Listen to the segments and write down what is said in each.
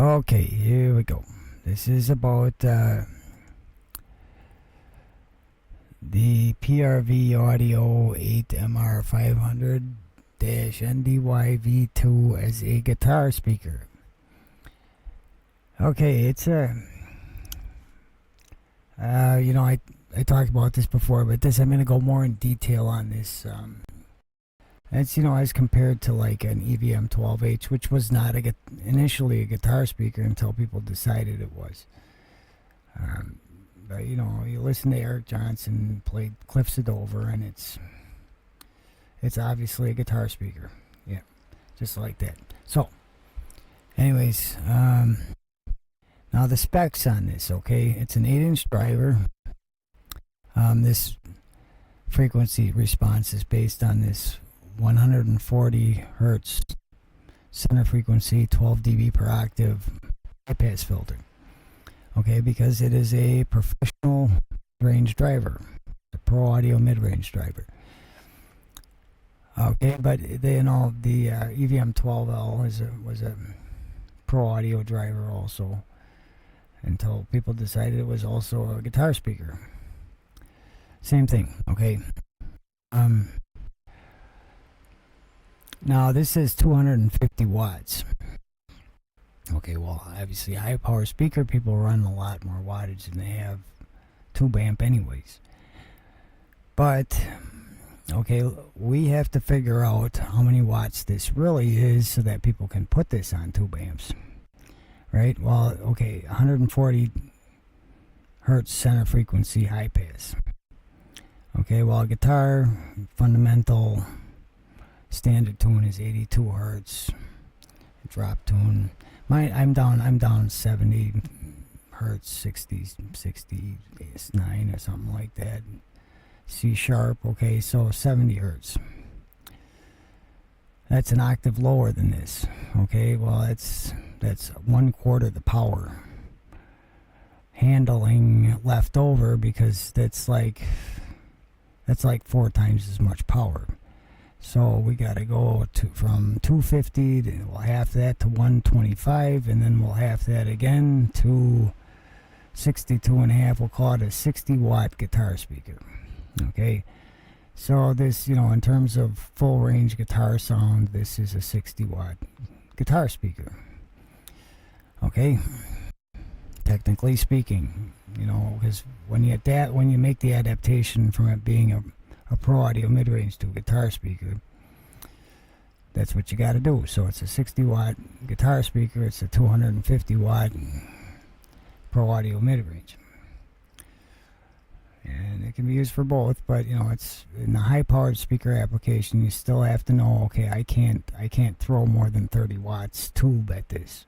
Okay, here we go. This is about the PRV Audio 8MR500-NDY V2 as a guitar speaker. Okay, it's a I talked about this before, but I'm going to go more in detail on this. It's, as compared to like an EVM12H, which was not initially a guitar speaker until people decided it was. But, you listen to Eric Johnson play Cliffs of Dover, and it's obviously a guitar speaker. Yeah, just like that. So, anyways, now the specs on this, okay? It's an 8-inch driver. This frequency response is based on this 140 hertz center frequency, 12 dB per octave high pass filter. Okay, because it is a professional range driver, a pro audio mid-range driver. Okay, but the EVM12L was a pro audio driver also, until people decided it was also a guitar speaker. Same thing, okay. Now this is 250 watts. Okay, well, obviously high power speaker, people run a lot more wattage than they have tube amp anyways. But okay, we have to figure out how many watts this really is so that people can put this on tube amps. Right? Well, okay, 140 hertz center frequency high pass. Okay, well, guitar fundamental standard tune is 82 hertz. Drop tune, I'm down 70 hertz, 69 or something like that. C sharp, okay, so 70 hertz. That's an octave lower than this. Okay, well, that's 1/4 the power. Handling left over because that's like 4 times as much power. So we got to go from 250 to, we'll half that to 125, and then we'll half that again to 62.5. We'll call it a 60-watt guitar speaker. Okay, so this, in terms of full range guitar sound, this is a 60-watt guitar speaker. Okay, technically speaking, because when you make the adaptation from it being a pro audio mid-range to a guitar speaker, that's what you got to do. So it's a 60-watt guitar speaker, it's a 250-watt pro audio mid-range, and it can be used for both. But it's in the high-powered speaker application, you still have to know, okay, I can't throw more than 30 watts tube at this,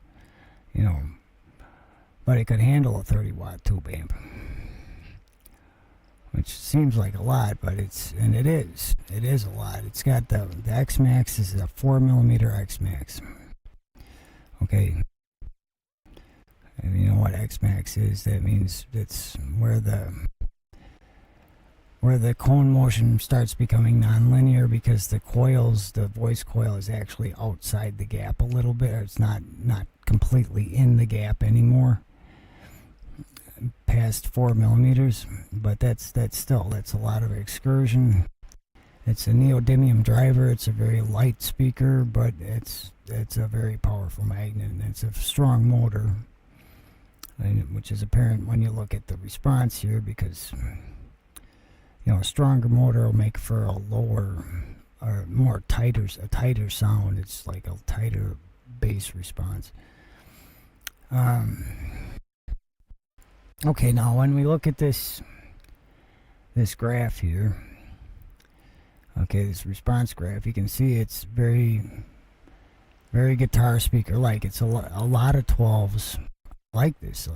but it could handle a 30-watt tube amp, which seems like a lot, but it is a lot. It's got the X-Max is a 4mm X-Max. Okay, and you know what X-Max is? That means it's where the cone motion starts becoming nonlinear, because the voice coil is actually outside the gap a little bit. It's not completely in the gap anymore past 4mm, but that's a lot of excursion. It's a neodymium driver. It's a very light speaker, but it's a very powerful magnet, and it's a strong motor, which is apparent when you look at the response here, because a stronger motor will make for a lower or a tighter sound. It's like a tighter bass response. Okay, now when we look at this graph here, okay, this response graph, you can see it's very, very guitar speaker like. It's a lot of 12s like this.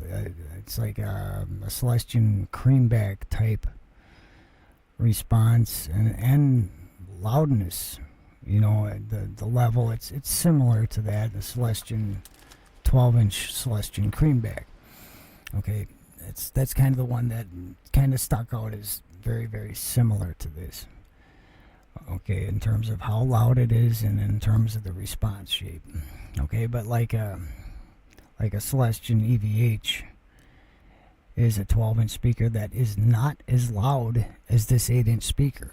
It's like a Celestion creamback type response and loudness. The level, it's similar to that, the Celestion 12-inch Celestion creamback. Okay, that's kind of the one that kind of stuck out as very, very similar to this. Okay, in terms of how loud it is and in terms of the response shape. Okay, but like like a Celestion EVH, is a 12-inch speaker that is not as loud as this 8-inch speaker.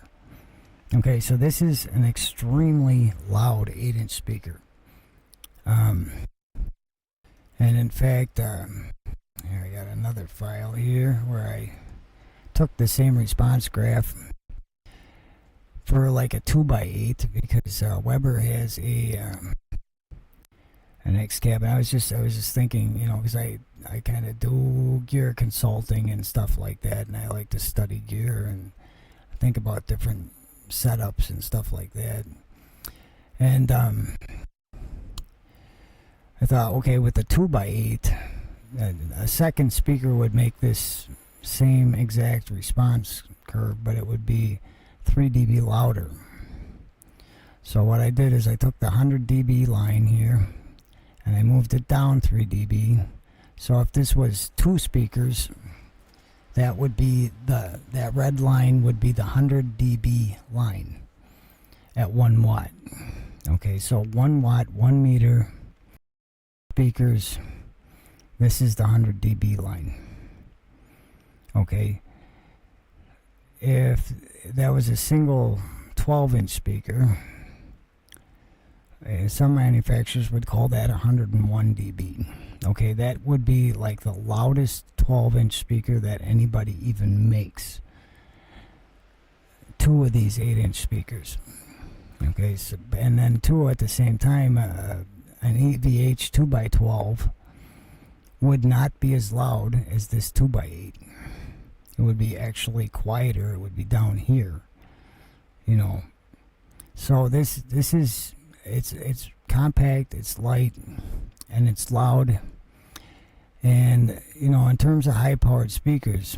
Okay, so this is an extremely loud 8-inch speaker. And in fact, here I got another file here where I took the same response graph for like a 2x8 because Weber has an X cab. And I was just thinking, you know, because I kind of do gear consulting and stuff like that, and I like to study gear and think about different setups and stuff like that. And I thought, okay, with the 2x8, a second speaker would make this same exact response curve, but it would be 3 dB louder. So what I did is I took the 100 dB line here and I moved it down 3 dB. So if this was 2 speakers, that would be that red line would be the 100 dB line at 1 watt. Okay, so 1 watt, 1 meter speakers. This is the 100 dB line. Okay, if that was a single 12-inch speaker, some manufacturers would call that 101 dB. Okay, that would be like the loudest 12-inch speaker that anybody even makes. 2 of these 8-inch speakers. Okay, so, and then 2 at the same time, an EVH 2x12 would not be as loud as this 2x8. It would be actually quieter. It would be down here, you know. So this is it's compact, it's light, and it's loud. And you know, in terms of high-powered speakers,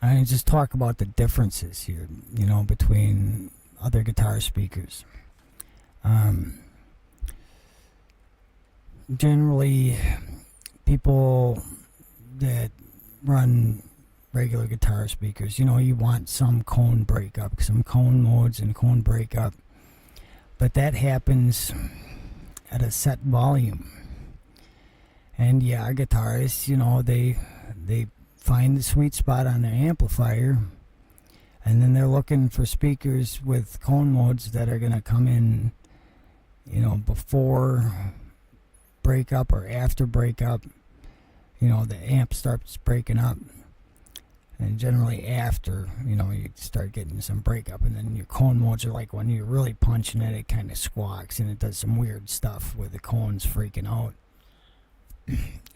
I just talk about the differences here, you know, between other guitar speakers. Generally, people that run regular guitar speakers, you know, you want some cone breakup, some cone modes and cone breakup, but that happens at a set volume. And yeah, guitarists, you know, they find the sweet spot on their amplifier, and then they're looking for speakers with cone modes that are going to come in, you know, before breakup or after breakup. You know, the amp starts breaking up, and generally after, you know, you start getting some breakup, and then your cone modes are like when you're really punching it, it kind of squawks and it does some weird stuff where the cone's freaking out.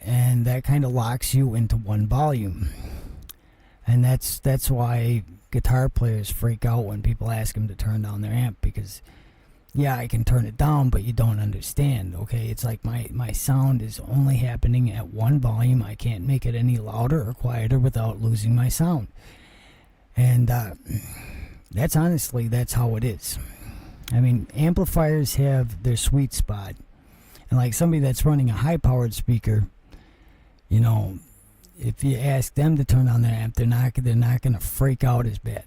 And that kind of locks you into one volume. And that's why guitar players freak out when people ask them to turn down their amp, because yeah, I can turn it down, but you don't understand. Okay, it's like my sound is only happening at one volume. I can't make it any louder or quieter without losing my sound. And that's how it is. I mean, amplifiers have their sweet spot. And like somebody that's running a high-powered speaker, you know, if you ask them to turn on their amp, they're not going to freak out as bad.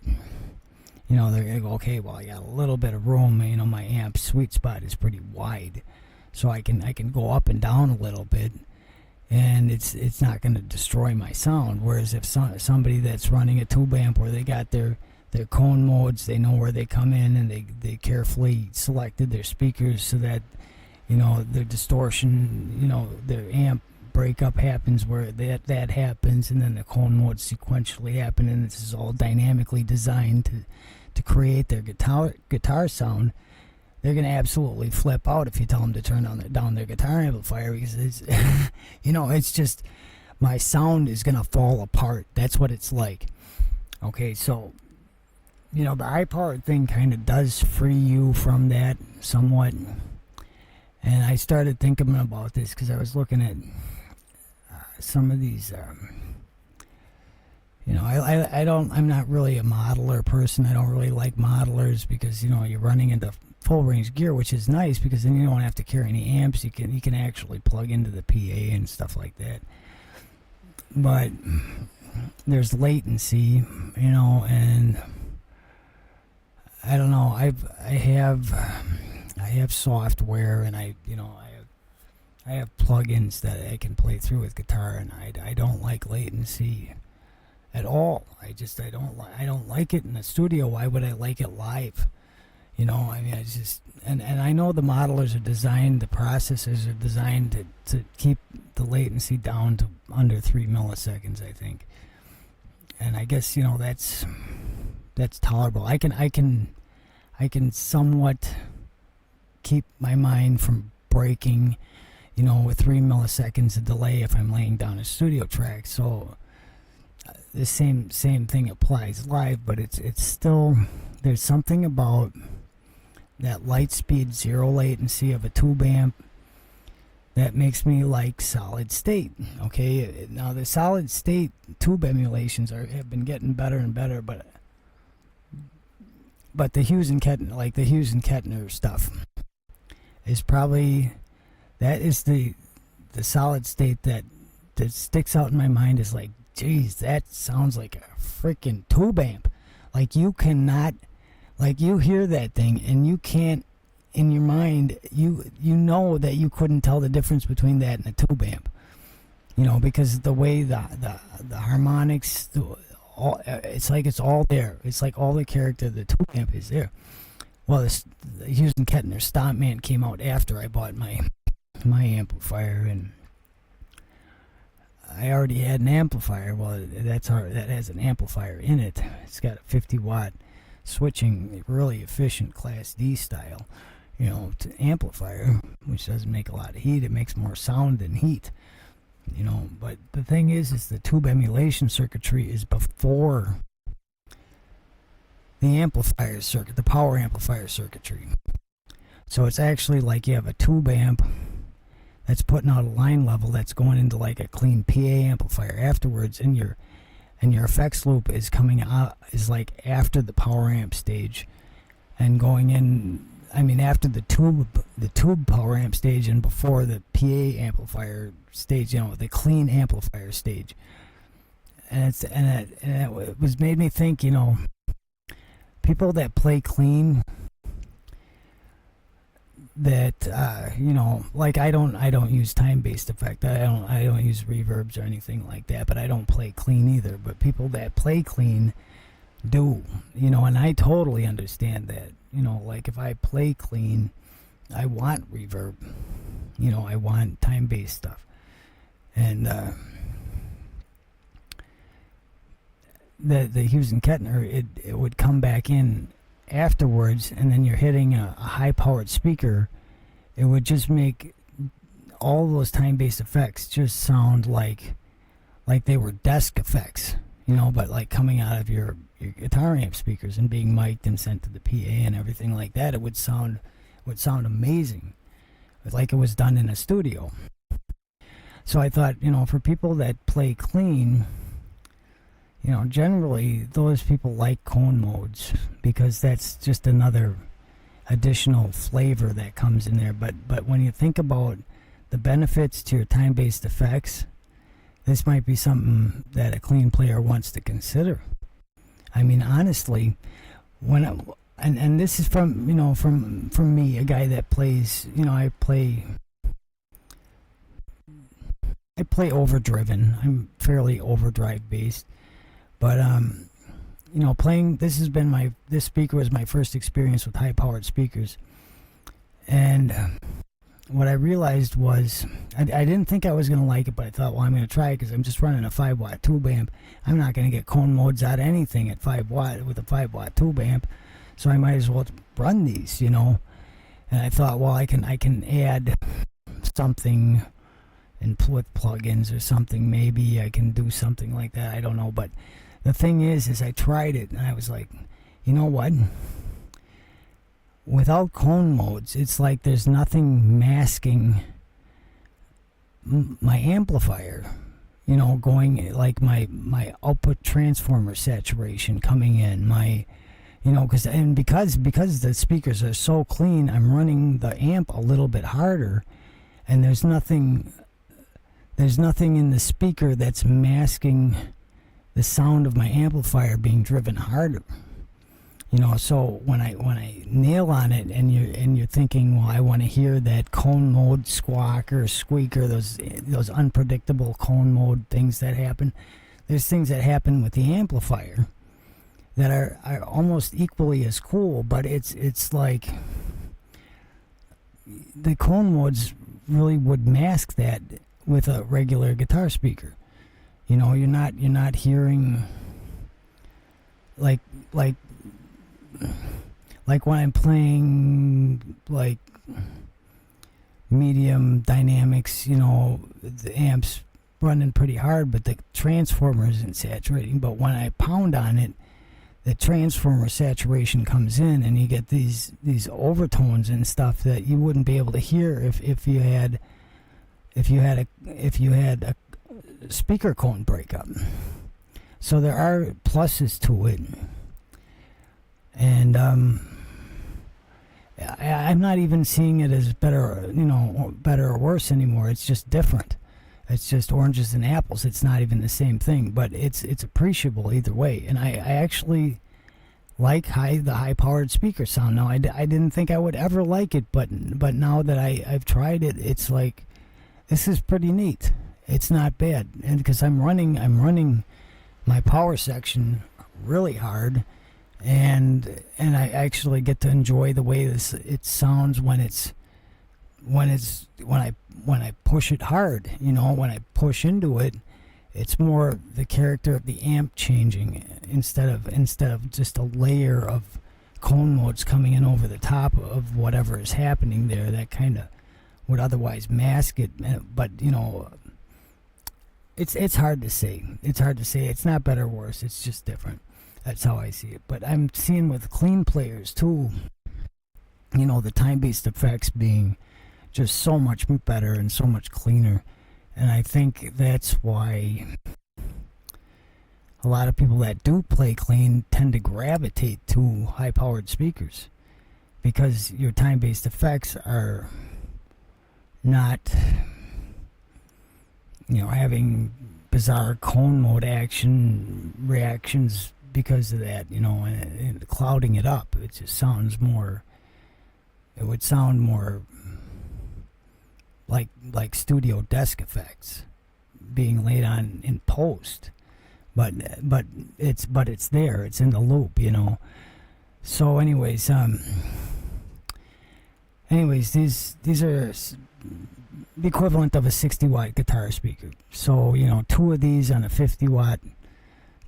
You know, they're going to go, okay, well, I got a little bit of room. You know, my amp's sweet spot is pretty wide, so I can go up and down a little bit, and it's not going to destroy my sound. Whereas if somebody that's running a tube amp where they got their cone modes, they know where they come in, and they carefully selected their speakers so that, you know, their distortion, you know, their amp breakup happens where that happens, and then the cone modes sequentially happen, and this is all dynamically designed to create their guitar sound. They're going to absolutely flip out if you tell them to turn down their guitar amplifier, because it's you know, it's just, my sound is going to fall apart. That's what it's like. Okay, so, you know, the high powered thing kind of does free you from that somewhat. And I started thinking about this because I was looking at some of these, you know, I'm not really a modeler person. I don't really like modelers because, you know, you're running into full range gear, which is nice because then you don't have to carry any amps. You can actually plug into the PA and stuff like that. But there's latency, you know, and I don't know. I have software, and I I have plugins that I can play through with guitar, and I don't like latency at all. I don't like it in the studio. Why would I like it live? You know, I mean, I just, and I know the modelers are designed, the processors are designed to keep the latency down to under 3 milliseconds, I think. And I guess, you know, that's tolerable. I can somewhat keep my mind from breaking, you know, with 3 milliseconds of delay if I'm laying down a studio track. So the same thing applies live, but it's still, there's something about that light speed, zero latency of a tube amp that makes me like solid state. Okay, now the solid state tube emulations have been getting better and better, but the Hughes and Kettner, like the Hughes and Kettner stuff, is probably, that is the solid state that sticks out in my mind. Is like, geez, that sounds like a freaking tube amp. Like, you cannot, like, you hear that thing and you can't, in your mind, you know that you couldn't tell the difference between that and a tube amp. You know, because the way the harmonics, it's like it's all there. It's like all the character of the tube amp is there. Well, the Hughes and Kettner Stompman came out after I bought my amplifier, and I already had an amplifier. Well, that has an amplifier in it. It's got a 50-watt switching, really efficient Class D style, you know, amplifier, which doesn't make a lot of heat. It makes more sound than heat, you know. But the thing is the tube emulation circuitry is before the amplifier circuit, the power amplifier circuitry. So it's actually like you have a tube amp that's putting out a line level that's going into like a clean PA amplifier afterwards, and your effects loop is coming out, is like after the power amp stage and going in, I mean, after the tube power amp stage and before the PA amplifier stage, you know, the clean amplifier stage. And it was made me think, you know, people that play clean, that you know, like I don't use time-based effect. I don't use reverbs or anything like that, but I don't play clean either. But people that play clean do, you know, and I totally understand that. You know, like if I play clean, I want reverb. You know, I want time-based stuff. And the Hughes and Kettner, it would come back in afterwards, and then you're hitting a high-powered speaker. It would just make all those time-based effects just sound like they were desk effects, you know, but like coming out of your guitar amp speakers and being mic'd and sent to the PA and everything like that. It would sound amazing, like it was done in a studio. So I thought, you know, for people that play clean, you know, generally those people like cone modes because that's just another additional flavor that comes in there. But when you think about the benefits to your time-based effects, this might be something that a clean player wants to consider. I mean, honestly, and this is from, you know, from me, a guy that plays, you know, I play overdriven. I'm fairly overdrive based. But, you know, this speaker was my first experience with high-powered speakers. And what I realized was, I didn't think I was going to like it, but I thought, well, I'm going to try it because I'm just running a 5-watt tube amp. I'm not going to get cone modes out of anything at 5 watt with a 5-watt tube amp, so I might as well run these, you know. And I thought, well, I can add something with plugins or something. Maybe I can do something like that. I don't know, but the thing is I tried it and I was like, you know what? Without cone modes, it's like there's nothing masking my amplifier. You know, going like my output transformer saturation coming in, my, you know, because the speakers are so clean, I'm running the amp a little bit harder, and there's nothing in the speaker that's masking the sound of my amplifier being driven harder. So when I nail on it, and you're thinking, well, I want to hear that cone mode squawk or squeak, or those unpredictable cone mode things that happen. There's things that happen with the amplifier that are almost equally as cool, but it's like the cone modes really would mask that with a regular guitar speaker. You're not hearing like when I'm playing like medium dynamics, the amp's running pretty hard, but the transformer isn't saturating. But when I pound on it, the transformer saturation comes in, and you get these overtones and stuff that you wouldn't be able to hear if you had a speaker cone breakup. So there are pluses to it, and I'm not even seeing it as better or worse anymore. It's just different. It's just oranges and apples. It's not even the same thing, but it's appreciable either way. And I actually like the high-powered speaker sound. Now, I didn't think I would ever like it, but now that I've tried it, it's like, this is pretty neat. It's not bad, and because I'm running my power section really hard, and I actually get to enjoy the way it sounds when I push it hard. When I push into it, it's more the character of the amp changing instead of just a layer of cone modes coming in over the top of whatever is happening there. That kind of would otherwise mask it, but it's hard to say. It's hard to say. It's not better or worse. It's just different. That's how I see it. But I'm seeing with clean players too, the time-based effects being just so much better and so much cleaner. And I think that's why a lot of people that do play clean tend to gravitate to high-powered speakers, because your time-based effects are not, having bizarre cone mode reactions because of that, and clouding it up. It just sounds more, it would sound more like studio desk effects being laid on in post, but it's there, it's in the loop, So anyways, these are the equivalent of a 60-watt guitar speaker. So 2 of these on a 50-watt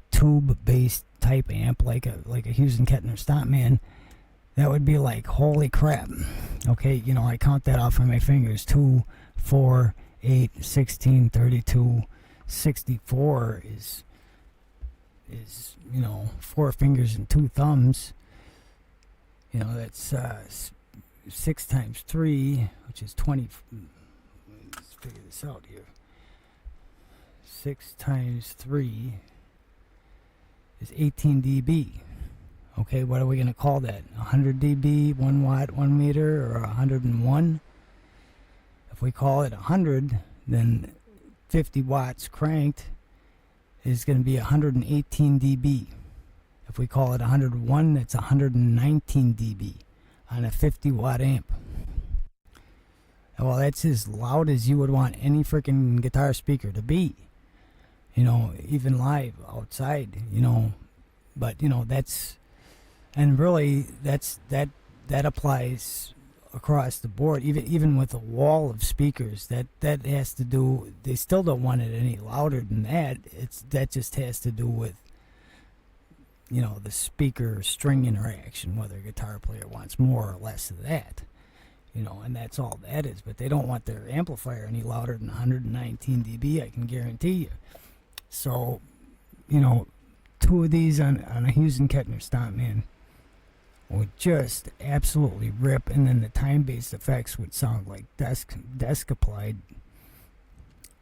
tube-based type amp, like a Hughes and Kettner Stompman, that would be like, holy crap. Okay, I count that off on my fingers. 2, 4, 8, 16, 32, 64 is 4 fingers and 2 thumbs. That's 6 times 3, which is 20. Let's figure this out here. 6 times 3 is 18 dB. Okay, what are we going to call that? 100 dB, 1 watt, 1 meter, or 101? If we call it 100, then 50 watts cranked is going to be 118 dB. If we call it 101, that's 119 dB on a 50 watt amp. Well, that's as loud as you would want any freaking guitar speaker to be. Even live outside, but that's, and really that applies across the board, even with a wall of speakers. That has to do, they still don't want it any louder than that. That just has to do with the speaker string interaction, whether a guitar player wants more or less of that, and that's all that is. But they don't want their amplifier any louder than 119 dB, I can guarantee you. So 2 of these on a Hughes and Kettner Stompman would just absolutely rip, and then the time-based effects would sound like desk applied.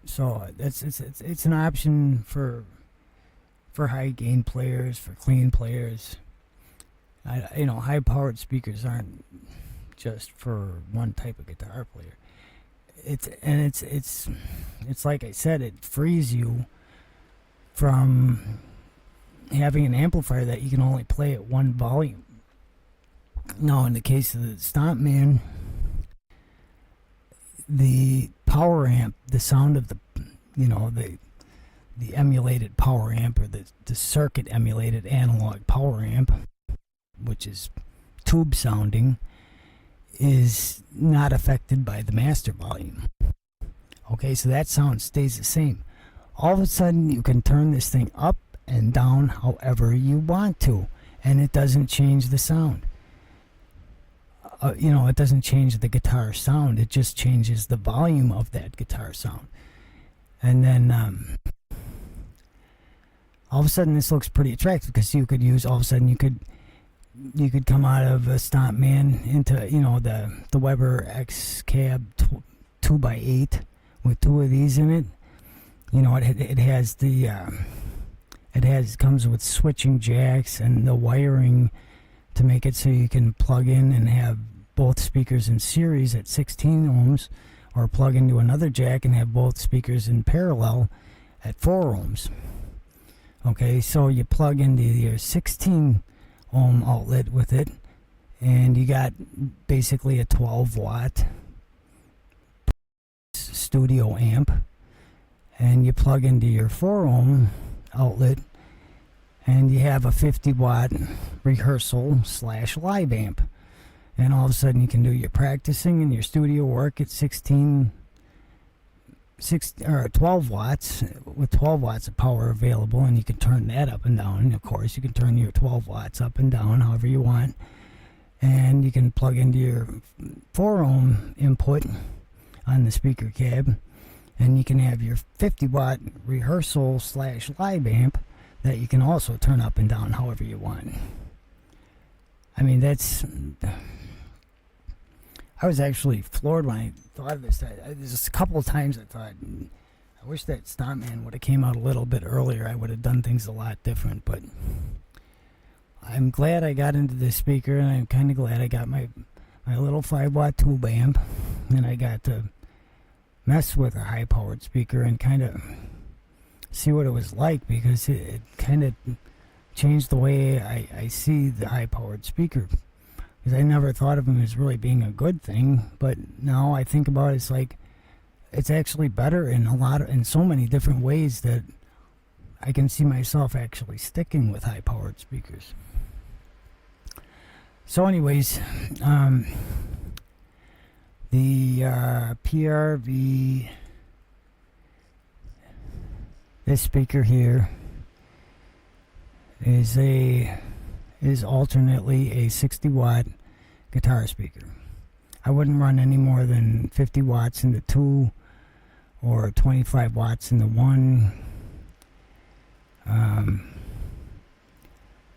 So it's an option for high gain players, for clean players. High-powered speakers aren't just for one type of guitar player. It's like I said, it frees you from having an amplifier that you can only play at one volume. Now, in the case of the Stompman, the power amp, the sound of the, the emulated power amp, or the circuit emulated analog power amp, which is tube sounding, is not affected by the master volume. Okay, so that sound stays the same. All of a sudden, you can turn this thing up and down however you want to, and it doesn't change the sound. It doesn't change the guitar sound. It just changes the volume of that guitar sound. And then all of a sudden, this looks pretty attractive, because you could use, all of a sudden, you could come out of a Stompman into, the Weber X Cab 2x8 with two of these in it. It comes with switching jacks and the wiring to make it so you can plug in and have both speakers in series at 16 ohms, or plug into another jack and have both speakers in parallel at 4 ohms. Okay, so you plug into your 16 ohm outlet with it, and you got basically a 12 watt studio amp, and you plug into your 4 ohm outlet, and you have a 50 watt rehearsal / live amp. And all of a sudden, you can do your practicing and your studio work at 12 watts, with 12 watts of power available, and you can turn that up and down. And of course, you can turn your 12 watts up and down however you want. And you can plug into your 4 ohm input on the speaker cab, and you can have your 50 watt rehearsal / live amp that you can also turn up and down however you want. I mean, I was actually floored when I thought of this. There's a couple of times I thought, I wish that Stompman would have came out a little bit earlier. I would have done things a lot different, but I'm glad I got into this speaker, and I'm kind of glad I got my little 5 watt tube amp, and I got to mess with a high powered speaker and kind of see what it was like, because it kind of changed the way I see the high powered speaker. Because I never thought of them as really being a good thing, but now I think about it, it's like it's actually better in so many different ways that I can see myself actually sticking with high powered speakers. So anyways, the PRV, this speaker here is alternately a 60 watt guitar speaker. I wouldn't run any more than 50 watts into 2 or 25 watts into 1.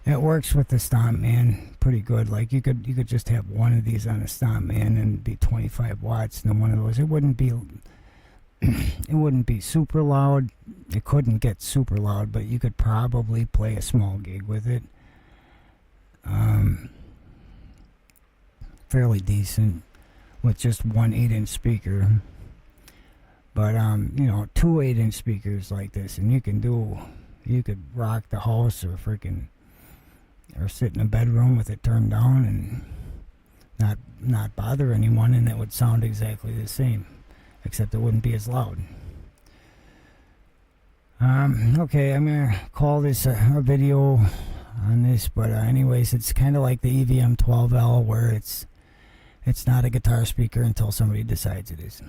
It works with the Stompman pretty good. Like you could just have one of these on a Stompman and be 25 watts into one of those. It wouldn't be super loud. It couldn't get super loud, but you could probably play a small gig with it. Fairly decent with just one 8-inch speaker. But 2 8-inch speakers like this, and you could rock the house, or sit in a bedroom with it turned down and not bother anyone, and it would sound exactly the same, except it wouldn't be as loud. Okay, I'm gonna call this a video on this, but anyways, it's kind of like the EVM 12L, where it's not a guitar speaker until somebody decides it is.